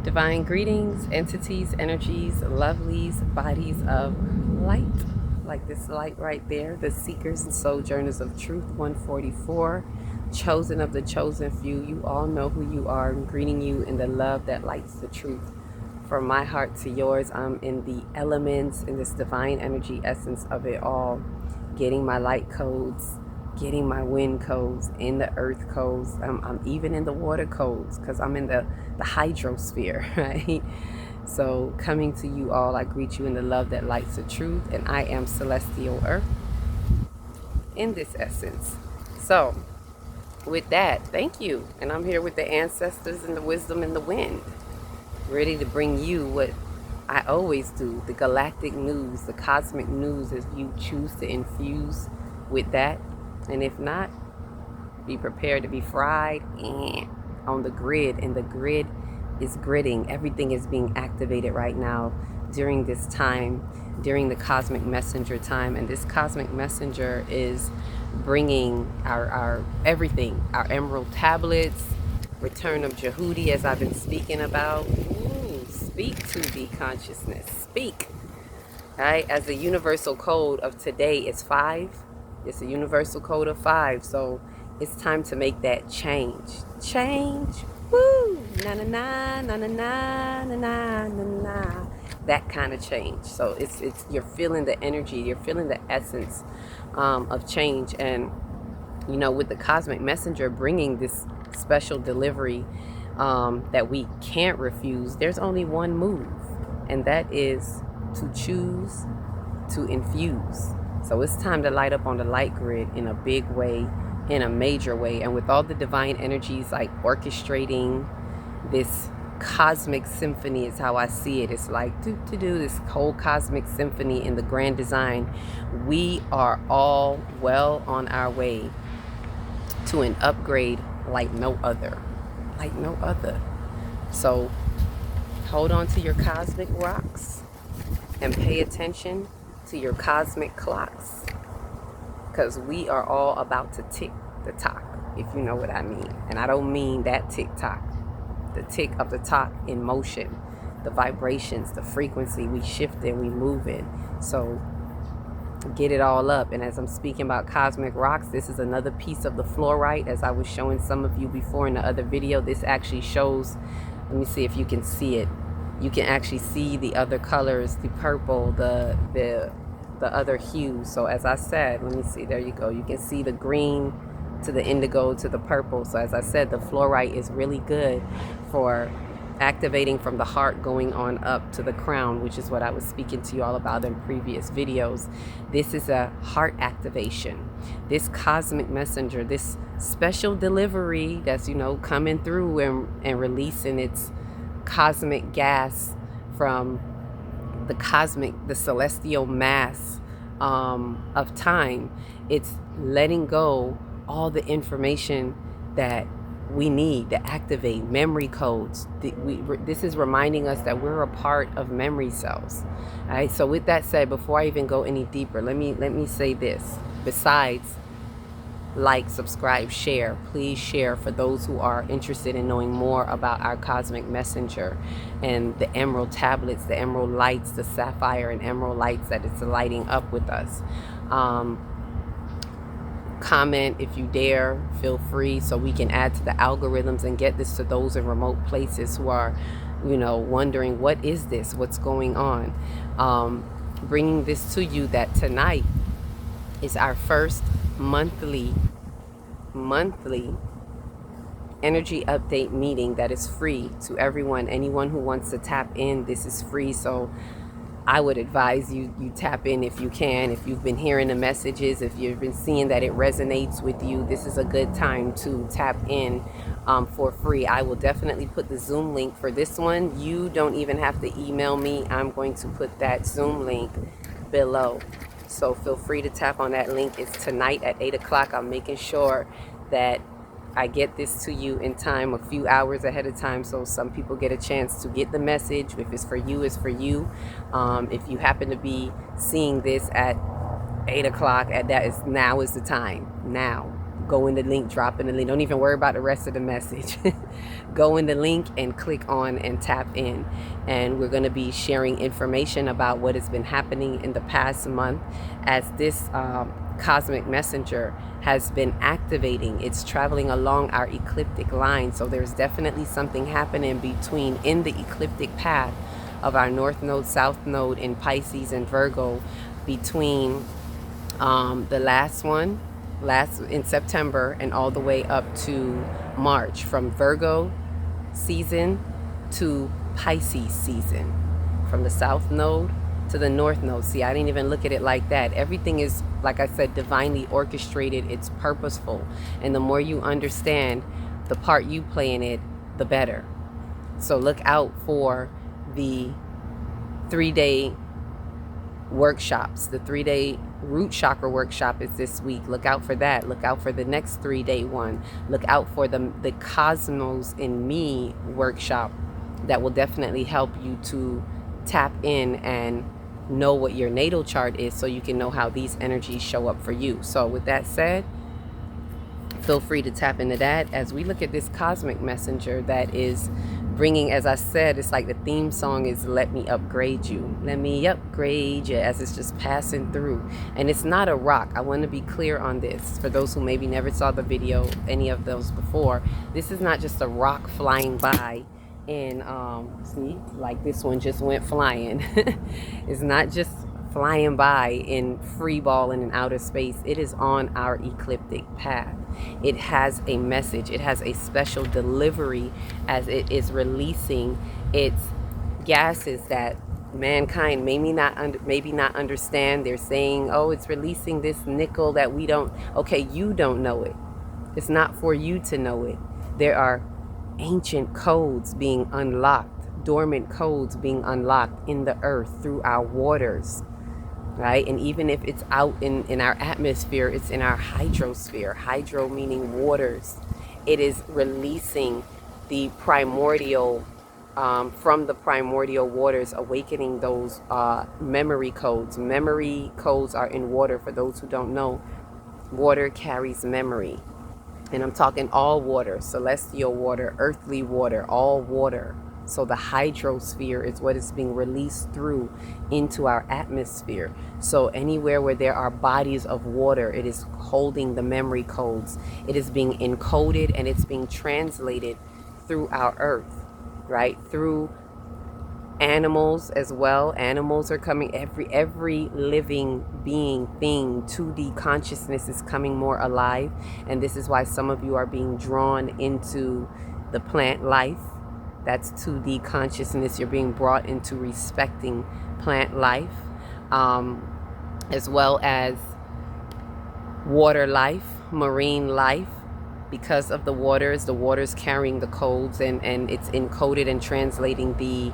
Divine greetings, entities, energies, lovelies, bodies of light, like this light right there, the seekers and sojourners of truth 144, chosen of the chosen few. You all know who you are. I'm greeting you in the love that lights the truth. From my heart to yours, I'm in the elements, in this divine energy essence of it all, getting my light codes, getting my wind codes, in the earth codes. I'm even in the water codes because I'm in the hydrosphere, right? So coming to you all, I greet you in the love that lights the truth, and I am Celestial Earth in this essence. So with that, thank you. And I'm here with the ancestors and the wisdom and the wind, ready to bring you what I always do, the galactic news, the cosmic news, as you choose to infuse with that. And if not, be prepared to be fried on the grid. And the grid is gridding. Everything is being activated right now during this time, during the cosmic messenger time. And this cosmic messenger is bringing our everything, our emerald tablets, return of Jehudi, as I've been speaking about. Ooh, speak to the consciousness. Speak. All right, as the universal code of today is 5. It's a universal code of 5. So it's time to make that change. Change. Woo! Na na na na na na na na na na. That kind of change. So it's you're feeling the energy, you're feeling the essence of change. And you know, with the cosmic messenger bringing this special delivery that we can't refuse, there's only one move, and that is to choose to infuse. So it's time to light up on the light grid in a big way, in a major way. And with all the divine energies like orchestrating this cosmic symphony is how I see it. It's like to do this whole cosmic symphony in the grand design. We are all well on our way to an upgrade like no other. Like no other. So hold on to your cosmic rocks and pay attention to your cosmic clocks, because we are all about to tick the tock, if you know what I mean. And I don't mean that tick tock, the tick of the tock in motion, the vibrations, the frequency. We shift and we move in. So get it all up. And as I'm speaking about cosmic rocks, this is another piece of the fluorite, as I was showing some of you before in the other video. This actually shows, let me see if you can see it. You can actually see the other colors, the purple, the other hues. So as I said, let me see, there you go. You can see the green to the indigo to the purple. So as I said, the fluorite is really good for activating from the heart going on up to the crown, which is what I was speaking to you all about in previous videos. This is a heart activation. This cosmic messenger, this special delivery that's, you know, coming through and releasing its cosmic gas from the celestial mass of time. It's letting go all the information that we need to activate memory codes. This is reminding us that we're a part of memory cells. All right. So with that said, before I even go any deeper, let me say this. Besides like, subscribe, share, please share for those who are interested in knowing more about our cosmic messenger and the emerald tablets, the emerald lights, the sapphire and emerald lights that it's lighting up with us. Comment if you dare, feel free, so we can add to the algorithms and get this to those in remote places who are, you know, wondering, what is this, what's going on. Bringing this to you that tonight is our first monthly energy update meeting that is free to anyone who wants to tap in. This is free, so I would advise you tap in if you can. If you've been hearing the messages, if you've been seeing that it resonates with you, this is a good time to tap in for free. I will definitely put the Zoom link for this one. You don't even have to email me. I'm going to put that Zoom link below. So feel free to tap on that link. It's tonight at 8 o'clock. I'm making sure that I get this to you in time, a few hours ahead of time, so some people get a chance to get the message. If it's for you, it's for you. If you happen to be seeing this at 8 o'clock, now is the time. Now go in the link, drop in the link. Don't even worry about the rest of the message. Go in the link and click on and tap in. And we're going to be sharing information about what has been happening in the past month as this cosmic messenger has been activating. It's traveling along our ecliptic line. So there's definitely something happening in the ecliptic path of our North Node, South Node in Pisces and Virgo between the last in September and all the way up to March, from Virgo season to Pisces season, from the South Node to the North Node. See, I didn't even look at it like that. Everything is, like I said, divinely orchestrated. It's purposeful. And the more you understand the part you play in it, the better. So look out for the 3-day workshops. The 3-day root chakra workshop is this week. Look out for that. Look out for the next 3-day one. Look out for the Cosmos in Me workshop that will definitely help you to tap in and know what your natal chart is, so you can know how these energies show up for you. So with that said, feel free to tap into that as we look at this cosmic messenger that is bringing, as I said, it's like the theme song is "Let me upgrade you, let me upgrade you," as it's just passing through. And it's not a rock. I want to be clear on this for those who maybe never saw the video, any of those before. This is not just a rock flying by and see, like this one just went flying. It's not just flying by in free balling in outer space. It is on our ecliptic path. It has a message. It has a special delivery as it is releasing its gases that mankind maybe not understand. They're saying, oh, it's releasing this nickel that we don't. Okay, you don't know it. It's not for you to know it. There are ancient codes being unlocked, dormant codes being unlocked in the earth through our waters, right? And even if it's out in our atmosphere, it's in our hydrosphere. Hydro meaning waters. It is releasing the primordial, from the primordial waters, awakening those memory codes. Memory codes are in water. For those who don't know, water carries memory. And I'm talking all water, celestial water, earthly water, all water. So the hydrosphere is what is being released through into our atmosphere. So anywhere where there are bodies of water, it is holding the memory codes. It is being encoded and it's being translated through our earth, right? Through animals as well. Animals are coming, every living being, thing, 2D consciousness is coming more alive. And this is why some of you are being drawn into the plant life. That's 2D consciousness. You're being brought into respecting plant life, as well as water life, marine life. Because of the waters carrying the codes, and it's encoded and translating the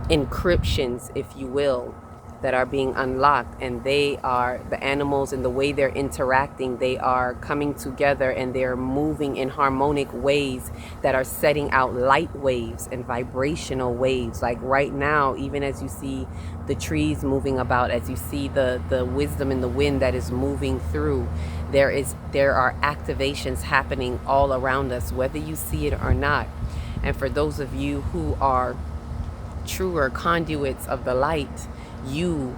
encryptions, if you will, that are being unlocked. And they are the animals, and the way they're interacting, they are coming together and they're moving in harmonic ways that are setting out light waves and vibrational waves. Like right now, even as you see the trees moving about, as you see the wisdom in the wind that is moving through, there are activations happening all around us, whether you see it or not. And for those of you who are truer conduits of the light, you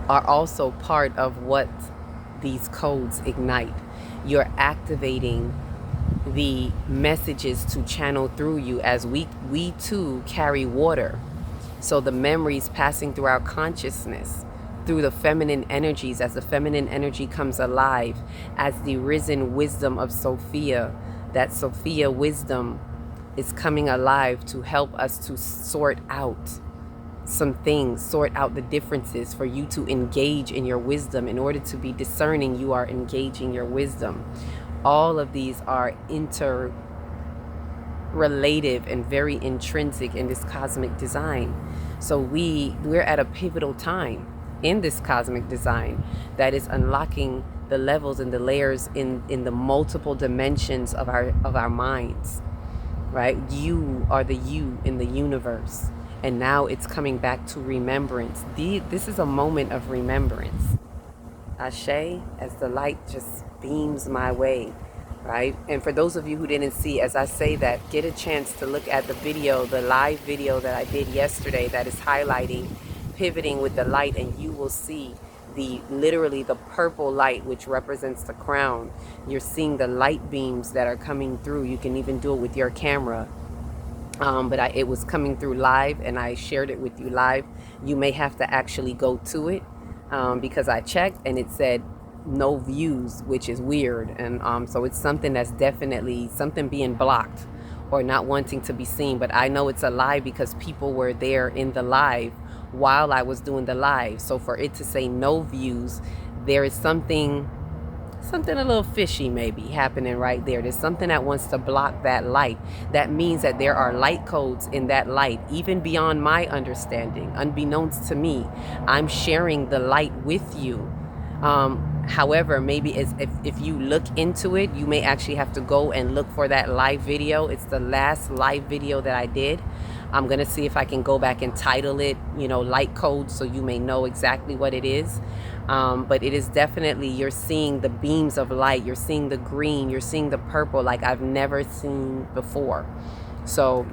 are also part of what these codes ignite. You're activating the messages to channel through you, as we too carry water. So the memories passing through our consciousness, through the feminine energies, as the feminine energy comes alive, as the risen wisdom of Sophia, that Sophia wisdom is coming alive to help us to sort out some things, sort out the differences, for you to engage in your wisdom. In order to be discerning, you are engaging your wisdom. All of these are interrelative and very intrinsic in this cosmic design. So we're at a pivotal time in this cosmic design that is unlocking the levels and the layers in the multiple dimensions of our minds. Right? You are the you in the universe. And now it's coming back to remembrance. This is a moment of remembrance. Ashe, as the light just beams my way, right? And for those of you who didn't see, as I say that, get a chance to look at the video, the live video that I did yesterday that is highlighting pivoting with the light, and you will see literally the purple light, which represents the crown. You're seeing the light beams that are coming through. You can even do it with your camera. But it was coming through live, and I shared it with you live. You may have to actually go to it because I checked and it said no views, which is weird. And so it's something that's definitely something being blocked or not wanting to be seen. But I know it's a live because people were there in the live while I was doing the live. So for it to say no views, there is something a little fishy maybe happening right there. There's something that wants to block that light. That means that there are light codes in that light, even beyond my understanding. Unbeknownst to me, I'm sharing the light with you. However, maybe if you look into it, you may actually have to go and look for that live video. It's the last live video that I did. I'm going to see if I can go back and title it, light code, so you may know exactly what it is. But it is definitely, you're seeing the beams of light, you're seeing the green, you're seeing the purple like I've never seen before. So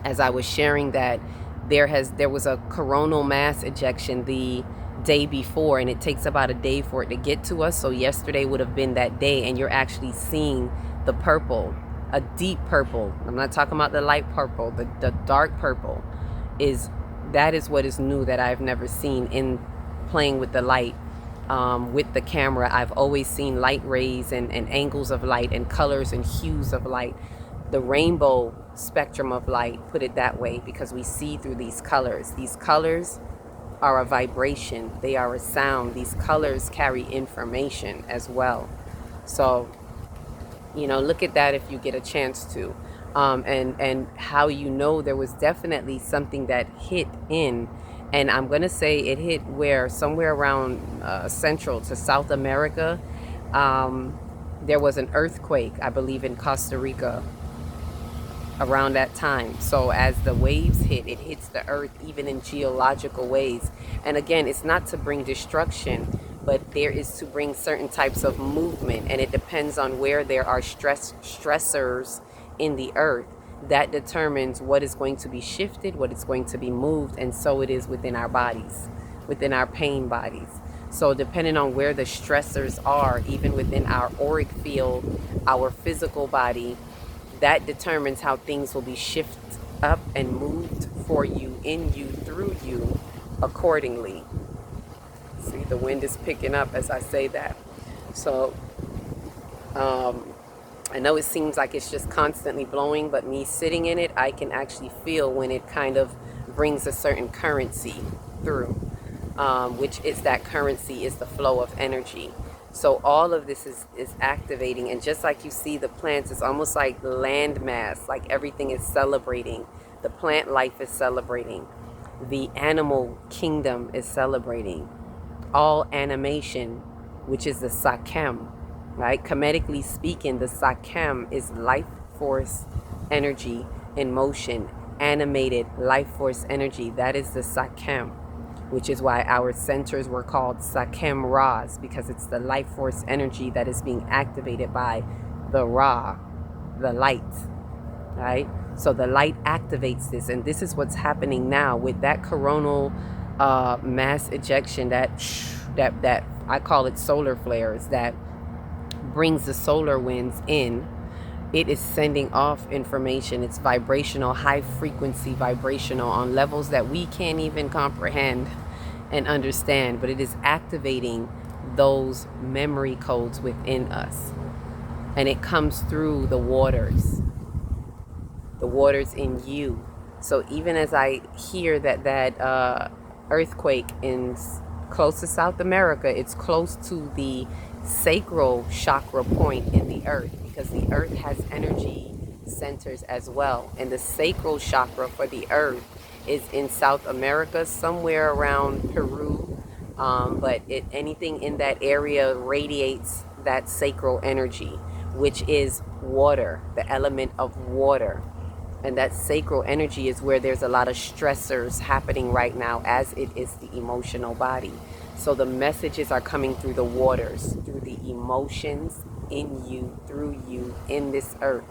as I was sharing that, there was a coronal mass ejection the day before, and it takes about a day for it to get to us. So yesterday would have been that day, and you're actually seeing the purple, a deep purple. I'm not talking about the light purple, the dark purple that is what is new that I've never seen in playing with the light with the camera. I've always seen light rays and angles of light and colors and hues of light, the rainbow spectrum of light, put it that way, because we see through these colors. These colors are a vibration, they are a sound. These colors carry information as well. So look at that if you get a chance to. And how there was definitely something that hit in, and I'm going to say it hit somewhere around Central to South America. There was an earthquake, I believe, in Costa Rica around that time. So as the waves hit, it hits the earth even in geological ways. And again, it's not to bring destruction, but there is to bring certain types of movement, and it depends on where there are stressors in the earth that determines what is going to be shifted, what is going to be moved. And so it is within our bodies, within our pain bodies. So depending on where the stressors are, even within our auric field, our physical body, that determines how things will be shifted up and moved for you, in you, through you, accordingly. See, the wind is picking up as I say that. So I know it seems like it's just constantly blowing, but me sitting in it, I can actually feel when it kind of brings a certain currency through, which is that currency is the flow of energy. So all of this is activating, and just like you see the plants, it's almost like land mass, like everything is celebrating. The plant life is celebrating. The animal kingdom is celebrating. All animation, which is the sakam, right? Comedically speaking, the sakam is life force energy in motion, animated life force energy. That is the sakam, which is why our centers were called Sakam Ra's, because it's the life force energy that is being activated by the Ra, the light, right? So the light activates this, and this is what's happening now with that coronal mass ejection, that I call it solar flares, that brings the solar winds in. It is sending off information. It's vibrational, high frequency vibrational on levels that we can't even comprehend and understand, but it is activating those memory codes within us. And it comes through the waters in you. So even as I hear that earthquake in close to South America, it's close to the sacral chakra point in the earth, because the earth has energy centers as well, and the sacral chakra for the earth is in South America, somewhere around Peru, but anything in that area radiates that sacral energy, which is water, the element of water. And that sacral energy is where there's a lot of stressors happening right now, as it is the emotional body. So the messages are coming through the waters, through the emotions, in you, through you, in this earth,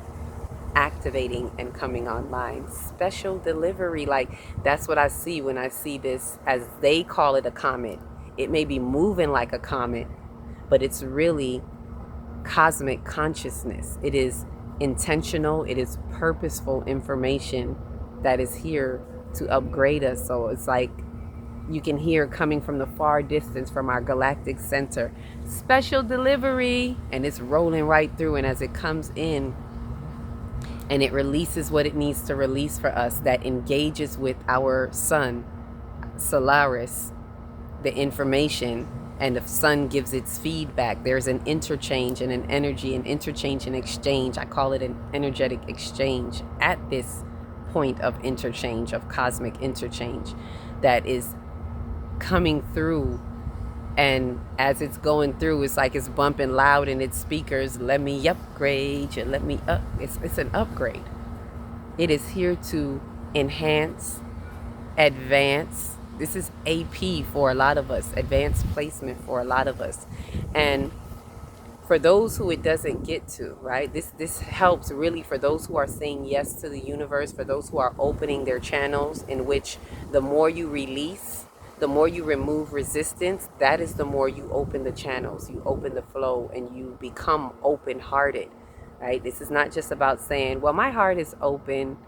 activating and coming online. Special delivery, like that's what I see when I see this, as they call it, a comet. It may be moving like a comet, but it's really cosmic consciousness. It is intentional, it is purposeful information that is here to upgrade us. So it's like you can hear coming from the far distance from our galactic center, special delivery, and it's rolling right through. And as it comes in and it releases what it needs to release for us, that engages with our sun, Solaris, the information, and the sun gives its feedback. There's an interchange and an energy, an interchange and exchange. I call it an energetic exchange at this point of interchange, of cosmic interchange, that is coming through. And as it's going through, it's like it's bumping loud in its speakers. Let me upgrade you, let me up. It's an upgrade. It is here to enhance, advance. This is AP for a lot of us, advanced placement for a lot of us. And for those who it doesn't get to, right? This helps really for those who are saying yes to the universe, for those who are opening their channels, in which the more you release, the more you remove resistance, that is the more you open the channels, you open the flow, and you become open-hearted, right? This is not just about saying, well, my heart is open.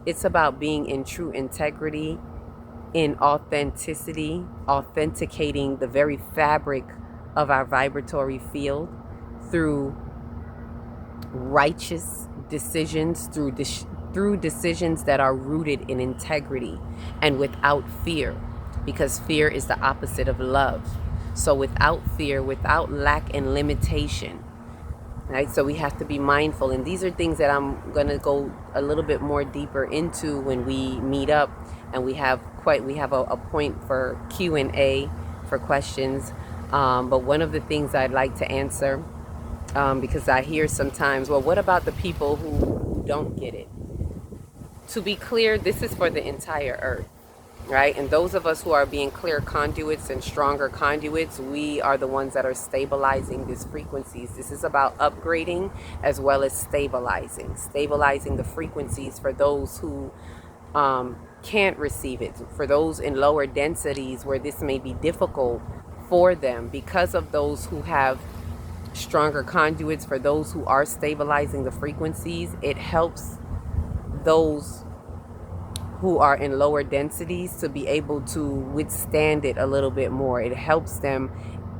It's about being in true integrity, in authenticity, authenticating the very fabric of our vibratory field through righteous decisions, through decisions that are rooted in integrity and without fear, because fear is the opposite of love. So without fear, without lack and limitation, right? So we have to be mindful, and these are things that I'm going to go a little bit more deeper into when we meet up, and we have a point for Q&A, for questions. But one of the things I'd like to answer, because I hear sometimes, well, what about the people who don't get it? To be clear, this is for the entire earth, right? And those of us who are being clear conduits and stronger conduits, we are the ones that are stabilizing these frequencies. This is about upgrading as well as stabilizing the frequencies for those who can't receive it, for those in lower densities where this may be difficult for them, because of those who have stronger conduits. For those who are stabilizing the frequencies, it helps those who are in lower densities to be able to withstand it a little bit more. It helps them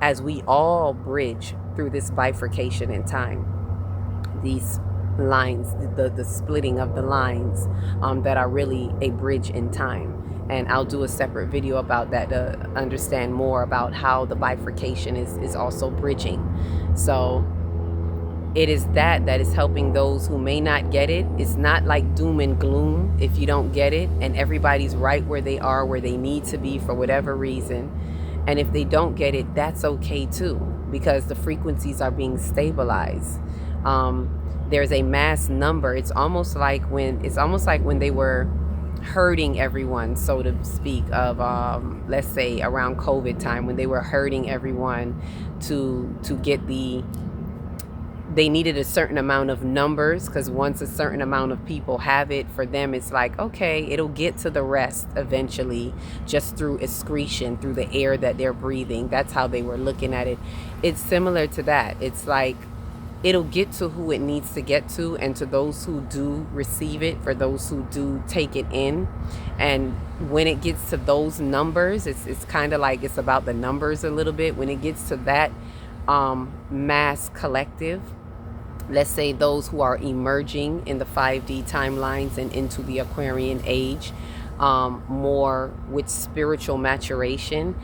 as we all bridge through this bifurcation in time, these lines, the splitting of the lines that are really a bridge in time. And I'll do a separate video about that to understand more about how the bifurcation is also bridging. So it is that is helping those who may not get it. It's not like doom and gloom if you don't get it, and everybody's right where they are, where they need to be for whatever reason. And if they don't get it, that's okay too, because the frequencies are being stabilized. There's a mass number. It's almost like when they were herding everyone, so to speak, of let's say around COVID time, when they were herding everyone to get they needed a certain amount of numbers, because once a certain amount of people have it, for them it's like, okay, it'll get to the rest eventually, just through excretion, through the air that they're breathing. That's how they were looking at it. It's similar to that. It's like it'll get to who it needs to get to, and to those who do receive it, for those who do take it in. And when it gets to those numbers, it's kind of like it's about the numbers a little bit. When it gets to that mass collective, let's say those who are emerging in the 5D timelines and into the Aquarian age, more with spiritual maturation,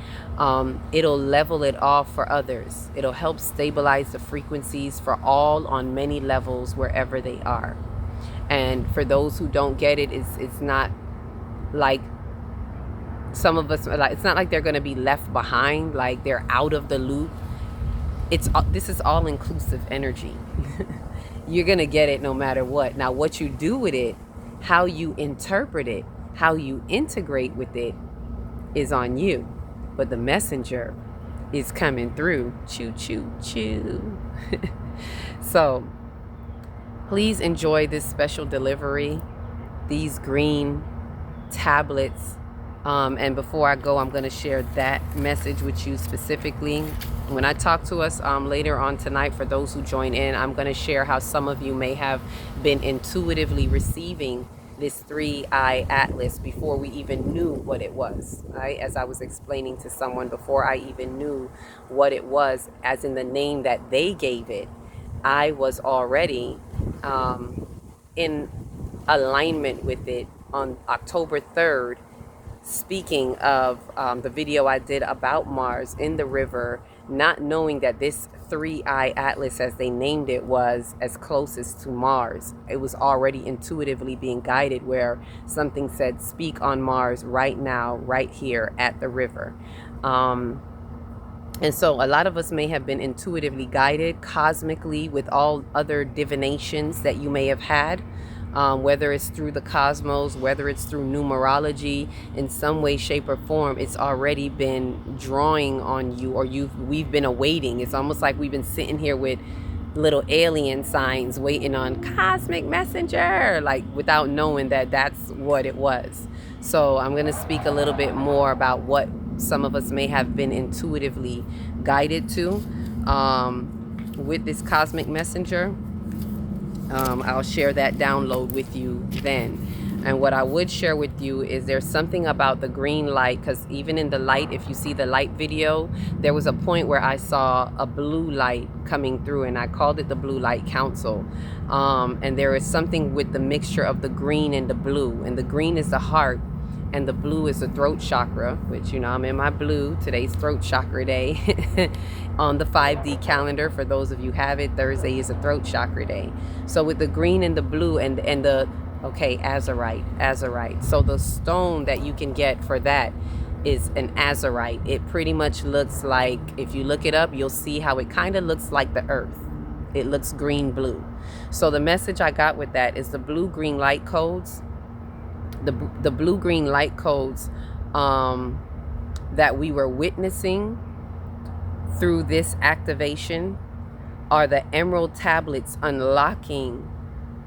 it'll level it off for others. It'll help stabilize the frequencies for all on many levels wherever they are. And for those who don't get it, it's not like some of us, like, it's not like they're going to be left behind, like they're out of the loop. This is all inclusive energy. You're going to get it no matter what. Now, what you do with it, how you interpret it, how you integrate with it is on you. But the messenger is coming through. Choo, choo, choo. So please enjoy this special delivery, these green tablets. And before I go, I'm going to share that message with you specifically. When I talk to us later on tonight, for those who join in, I'm going to share how some of you may have been intuitively receiving this 3-eye atlas before we even knew what it was, right? As I was explaining to someone, before I even knew what it was, as in the name that they gave it, I was already in alignment with it on October 3rd, speaking of the video I did about Mars in the river, not knowing that this 3-eye atlas, as they named it, was as closest to Mars. It was already intuitively being guided, where something said, speak on Mars right now, right here at the river. And so a lot of us may have been intuitively guided cosmically with all other divinations that you may have had, whether it's through the cosmos, whether it's through numerology, in some way, shape, or form. It's already been drawing on you, or we've been awaiting. It's almost like we've been sitting here with little alien signs waiting on cosmic messenger, like without knowing that that's what it was. So I'm going to speak a little bit more about what some of us may have been intuitively guided to with this cosmic messenger. I'll share that download with you then. And what I would share with you is there's something about the green light, because even in the light, if you see the light video, there was a point where I saw a blue light coming through, and I called it the Blue Light Council. And there is something with the mixture of the green and the blue, and the green is the heart, and the blue is the throat chakra, which, you know, I'm in my blue. Today's throat chakra day on the 5D calendar. For those of you who have it, Thursday is a throat chakra day. So with the green and the blue and the, okay, azurite. So the stone that you can get for that is an azurite. It pretty much looks like, if you look it up, you'll see how it kind of looks like the earth. It looks green-blue. So the message I got with that is the blue-green light codes. The blue-green light codes that we were witnessing through this activation are the emerald tablets unlocking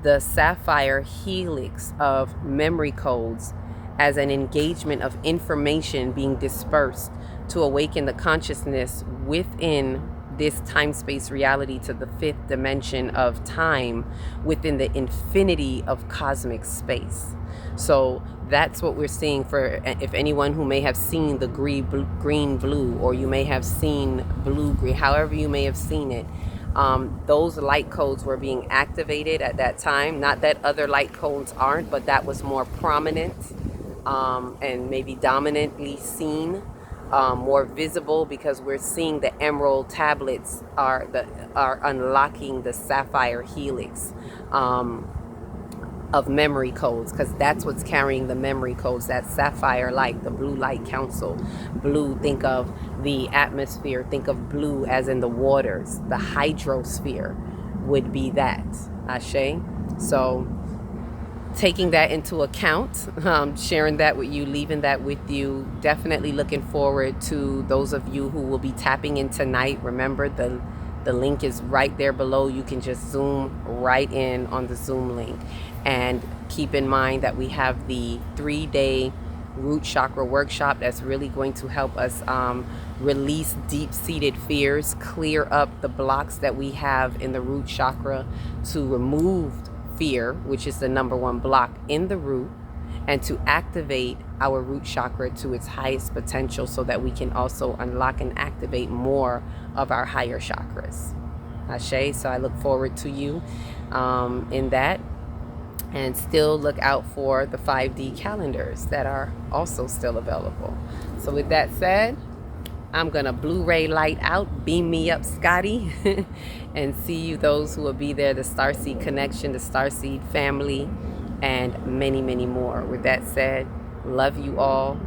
the sapphire helix of memory codes as an engagement of information being dispersed to awaken the consciousness within this time-space reality to the 5th dimension of time within the infinity of cosmic space. So that's what we're seeing. For if anyone who may have seen the green blue, or you may have seen blue green, however you may have seen it, those light codes were being activated at that time. Not that other light codes aren't, but that was more prominent and maybe dominantly seen, more visible, because we're seeing the emerald tablets are unlocking the sapphire helix of memory codes, because that's what's carrying the memory codes, that sapphire light, the Blue Light Council. Blue, think of the atmosphere, think of blue as in the waters. The hydrosphere would be that, Ashe. So taking that into account, sharing that with you, leaving that with you. Definitely looking forward to those of you who will be tapping in tonight. Remember, the link is right there below. You can just zoom right in on the Zoom link. And keep in mind that we have the 3-day root chakra workshop that's really going to help us release deep-seated fears, clear up the blocks that we have in the root chakra, to remove fear, which is the #1 block in the root, and to activate our root chakra to its highest potential, so that we can also unlock and activate more of our higher chakras. Ashe. So I look forward to you in that. And still look out for the 5D calendars that are also still available. So with that said, I'm going to Blu-ray light out, beam me up, Scotty, and see you, those who will be there, the Starseed Connection, the Starseed family, and many, many more. With that said, love you all.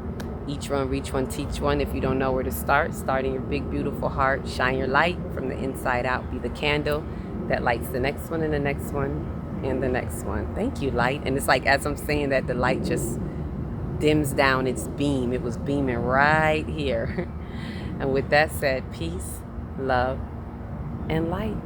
Each one, reach one, teach one. If you don't know where to start in your big, beautiful heart. Shine your light from the inside out. Be the candle that lights the next one and the next one and the next one. Thank you, light. And it's like, as I'm saying that, the light just dims down its beam. It was beaming right here. And with that said, peace, love, and light.